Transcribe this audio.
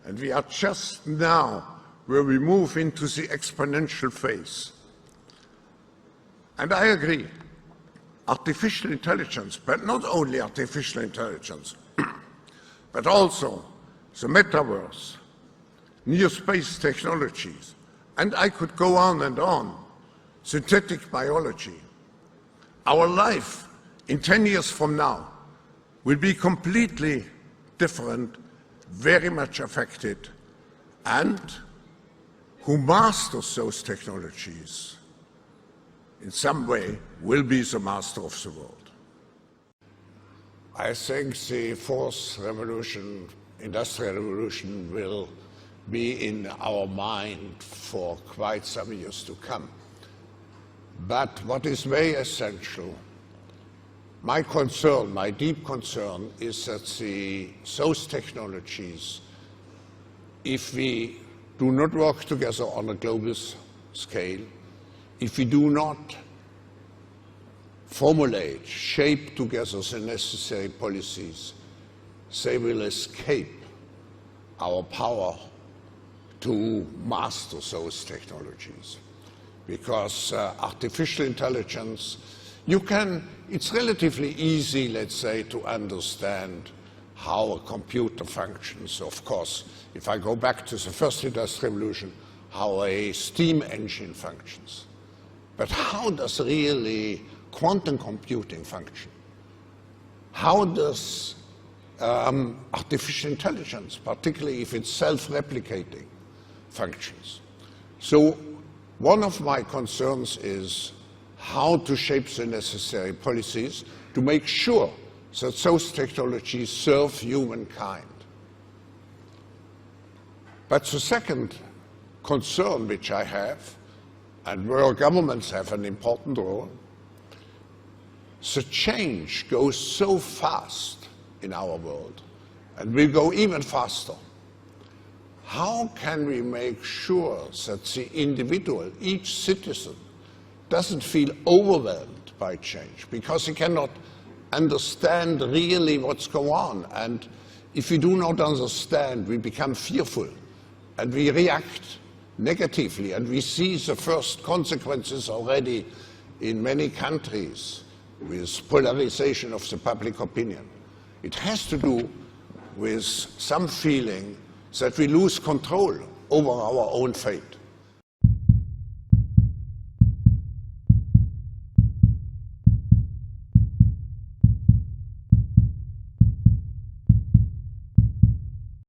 And we are just now where we move into the exponential phase. And I agree, artificial intelligence, but not only artificial intelligence, but also the metaverse, new space technologies, and I could go on, synthetic biology. Our life in 10 years from now will be completely different, very much affected, and who masters those technologies in some way will be the master of the world. I think the fourth revolution, industrial revolution, will be in our mind for quite some years to come. But what is very essential, my concern, my deep concern, is that those technologies, if we do not work together on a global scale, if we do not formulate, shape together the necessary policies, they will escape our power to master those technologies. Because artificial intelligence, it's relatively easy, let's say, to understand how a computer functions. Of course, if I go back to the first industrial revolution, how a steam engine functions. But how does really quantum computing function? How does artificial intelligence, particularly if it's self-replicating, functions? So one of my concerns is how to shape the necessary policies to make sure that those technologies serve humankind. But the second concern which I have, and where governments have an important role, the change goes so fast in our world, and will go even faster. How can we make sure that the individual, each citizen, doesn't feel overwhelmed by change, because he cannot understand really what's going on? And if we do not understand, we become fearful, and we react negatively, and we see the first consequences already in many countries with polarization of the public opinion. It has to do with some feeling that we lose control over our own fate.